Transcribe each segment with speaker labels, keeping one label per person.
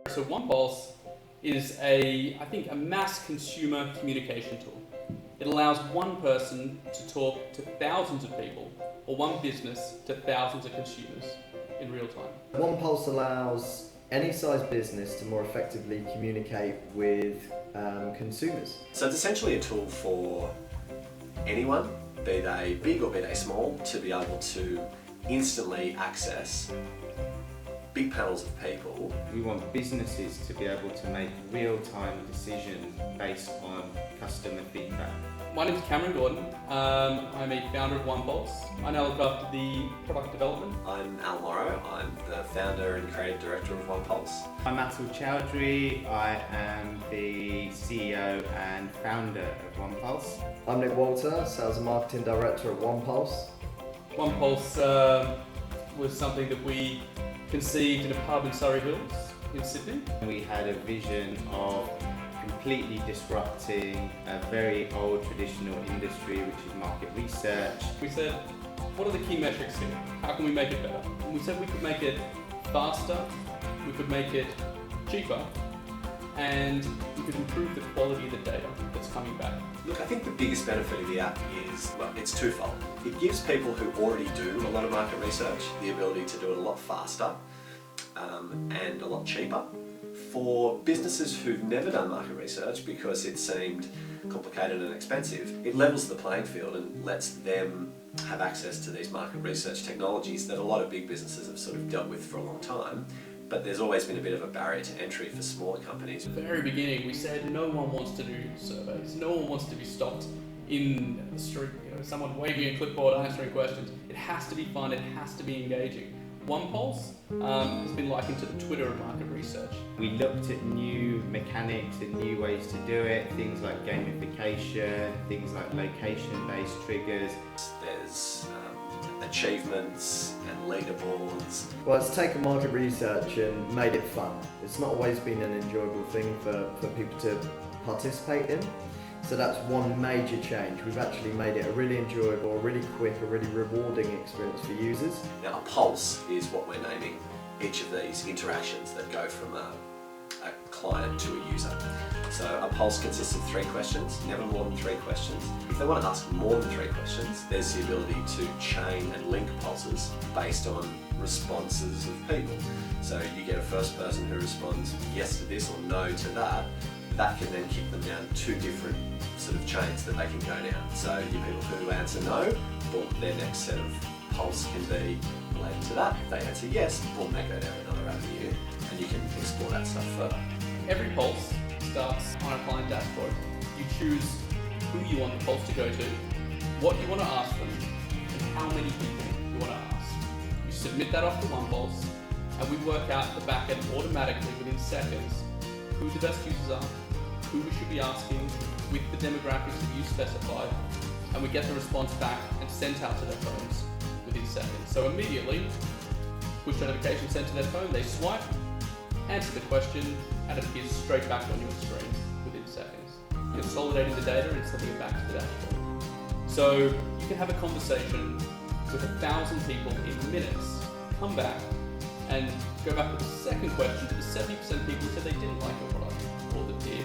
Speaker 1: So OnePulse is I think a mass consumer communication tool. It allows one person to talk to thousands of people, or one business to thousands of consumers in real time.
Speaker 2: OnePulse allows any size business to more effectively communicate with consumers.
Speaker 3: So it's essentially a tool for anyone, be they big or be they small, to be able to instantly access big panels of people.
Speaker 4: We want businesses to be able to make real-time decisions based on customer feedback.
Speaker 1: My name is Cameron Gordon. I'm a founder of OnePulse. I now look after the product development.
Speaker 3: I'm Al Morrow. I'm the founder and creative director of OnePulse.
Speaker 4: I'm Atul Chowdhury. I am the CEO and founder of OnePulse.
Speaker 2: I'm Nick Walter, sales and marketing director at OnePulse.
Speaker 1: OnePulse was something that we conceived in a pub in Surrey Hills in Sydney.
Speaker 4: We had a vision of completely disrupting a very old traditional industry, which is market research.
Speaker 1: We said, what are the key metrics here? How can we make it better? And we said we could make it faster, we could make it cheaper, and we could improve the quality of the data that's coming back.
Speaker 3: Look, I think the biggest benefit of the app is, well, it's twofold. It gives people who already do a lot of market research the ability to do it a lot faster and a lot cheaper. For businesses who've never done market research because it seemed complicated and expensive, it levels the playing field and lets them have access to these market research technologies that a lot of big businesses have sort of dealt with for a long time. But there's always been a bit of a barrier to entry for smaller companies.
Speaker 1: At the very beginning, we said no one wants to do surveys. No one wants to be stopped in the street, someone waving a clipboard answering questions. It has to be fun, it has to be engaging. OnePulse has been likened to the Twitter of market research.
Speaker 4: We looked at new mechanics and new ways to do it, things like gamification, things like location-based triggers.
Speaker 3: There's achievements and leaderboards.
Speaker 2: Well, it's taken market research and made it fun. It's not always been an enjoyable thing for people to participate in. So that's one major change. We've actually made it a really enjoyable, a really quick, a really rewarding experience for users.
Speaker 3: Now, a pulse is what we're naming each of these interactions that go from a client to a user. So a pulse consists of 3 questions, never more than 3 questions. If they want to ask more than 3 questions, there's the ability to chain and link pulses based on responses of people. So you get a first person who responds yes to this or no to that. That can then kick them down 2 different sort of chains that they can go down. So your people who answer no, boom, their next set of pulse can be related to that. If they answer yes, boom, they go down another avenue, and you can explore that stuff further.
Speaker 1: Every pulse starts on a client dashboard. You choose who you want the pulse to go to, what you want to ask them, and how many people you want to ask. You submit that off to OnePulse, and we work out the back end automatically within seconds who the best users are, who we should be asking, with the demographics that you specified, and we get the response back and sent out to their phones within seconds. So immediately, push notification sent to their phone, they swipe, answer the question, and it appears straight back on your screen within seconds. Consolidating the data and sending it back to the dashboard. So you can have a conversation with 1,000 people in minutes, come back, and go back with the second question to the 70% of people who said they didn't like your product or that did,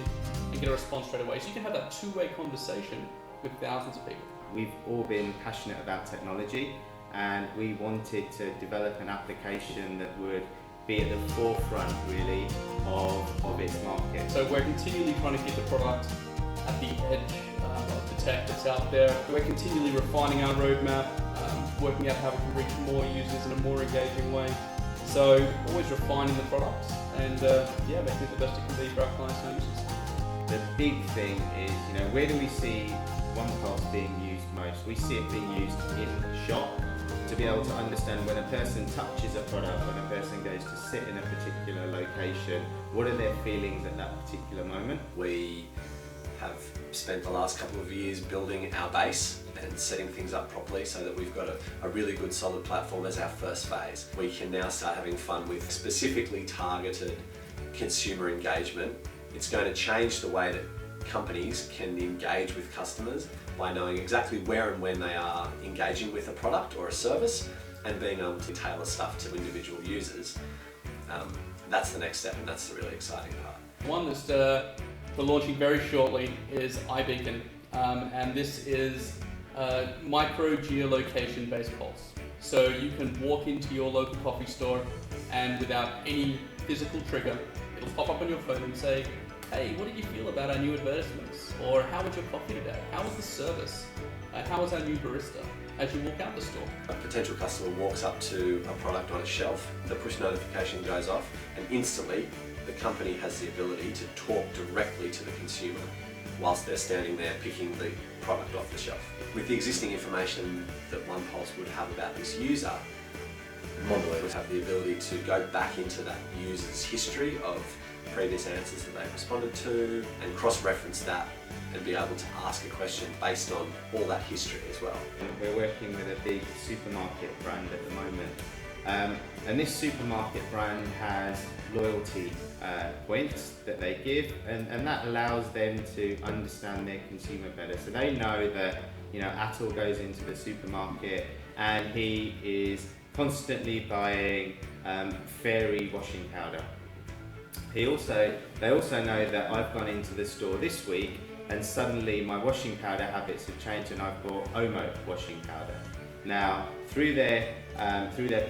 Speaker 1: and get a response straight away. So you can have that 2-way conversation with thousands of people.
Speaker 4: We've all been passionate about technology, and we wanted to develop an application that would be at the forefront really of its market.
Speaker 1: So we're continually trying to keep the product at the edge of the tech that's out there. We're continually refining our roadmap, working out how we can reach more users in a more engaging way. So always refining the product and making it the best it can be for our clients and users.
Speaker 4: The big thing is, where do we see OnePulse being used most? We see it being used in shop to be able to understand when a person touches a product, when a person goes to sit in a particular location, what are their feelings at that particular moment?
Speaker 3: We have spent the last couple of years building our base and setting things up properly so that we've got a really good solid platform as our first phase. We can now start having fun with specifically targeted consumer engagement. It's going to change the way that companies can engage with customers by knowing exactly where and when they are engaging with a product or a service and being able to tailor stuff to individual users. that's the next step, and that's the really exciting part.
Speaker 1: One that we're launching very shortly is iBeacon, and this is a micro geolocation based pulse. So you can walk into your local coffee store and without any physical trigger, it'll pop up on your phone and say, hey, what did you feel about our new advertisements? Or how was your coffee today? How was the service? How was our new barista? As you walk out the store.
Speaker 3: A potential customer walks up to a product on a shelf, the push notification goes off, and instantly the company has the ability to talk directly to the consumer whilst they're standing there picking the product off the shelf. With the existing information that OnePulse would have about this user, Mondelez would have the ability to go back into that user's history of previous answers that they've responded to and cross-reference that and be able to ask a question based on all that history as well.
Speaker 4: We're working with a big supermarket brand at the moment, and this supermarket brand has loyalty points that they give, and that allows them to understand their consumer better. So they know that, you know, Atul goes into the supermarket and he is constantly buying fairy washing powder. They also know that I've gone into the store this week and suddenly my washing powder habits have changed and I've bought Omo washing powder. Now, through their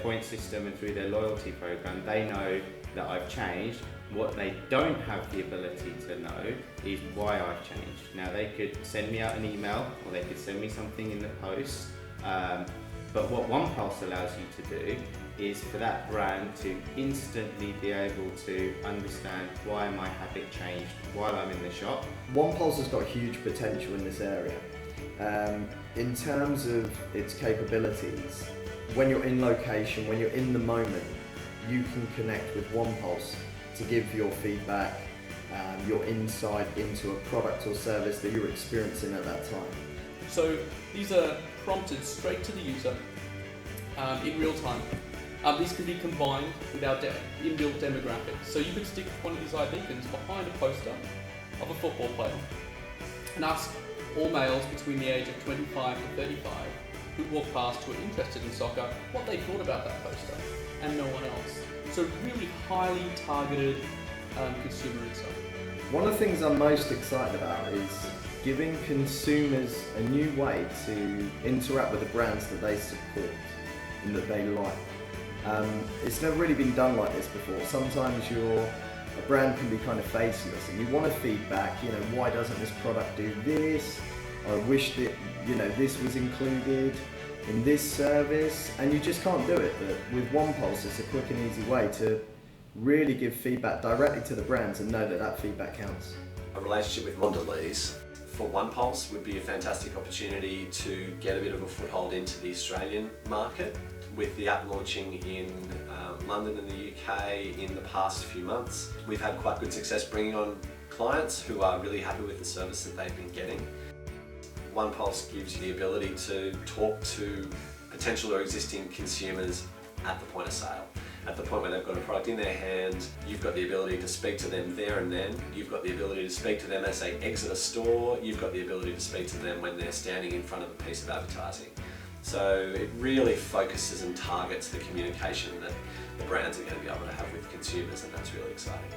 Speaker 4: point system and through their loyalty program, they know that I've changed. What they don't have the ability to know is why I've changed. Now, they could send me out an email or they could send me something in the post, but what OnePulse allows you to do is for that brand to instantly be able to understand why my habit changed while I'm in the shop.
Speaker 2: OnePulse has got huge potential in this area. In terms of its capabilities, when you're in location, when you're in the moment, you can connect with OnePulse to give your feedback, your insight into a product or service that you're experiencing at that time.
Speaker 1: So these are prompted straight to the user in real time. These can be combined with our inbuilt demographics. So you could stick one of these iBeacons behind a poster of a football player and ask all males between the age of 25 to 35 who walk past who are interested in soccer what they thought about that poster, and no one else. So really highly targeted consumer insight.
Speaker 2: One of the things I'm most excited about is giving consumers a new way to interact with the brands that they support and that they like. It's never really been done like this before. Sometimes a brand can be kind of faceless and you want to feedback, you know, why doesn't this product do this? I wish that, you know, this was included in this service, and you just can't do it. But with OnePulse, it's a quick and easy way to really give feedback directly to the brands and know that that feedback counts.
Speaker 3: A relationship with Mondelez for OnePulse would be a fantastic opportunity to get a bit of a foothold into the Australian market. With the app launching in London and the UK in the past few months, we've had quite good success bringing on clients who are really happy with the service that they've been getting. OnePulse gives you the ability to talk to potential or existing consumers at the point of sale. At the point where they've got a product in their hand, you've got the ability to speak to them there and then. You've got the ability to speak to them as they exit a store. You've got the ability to speak to them when they're standing in front of a piece of advertising. So it really focuses and targets the communication that the brands are going to be able to have with consumers, and that's really exciting.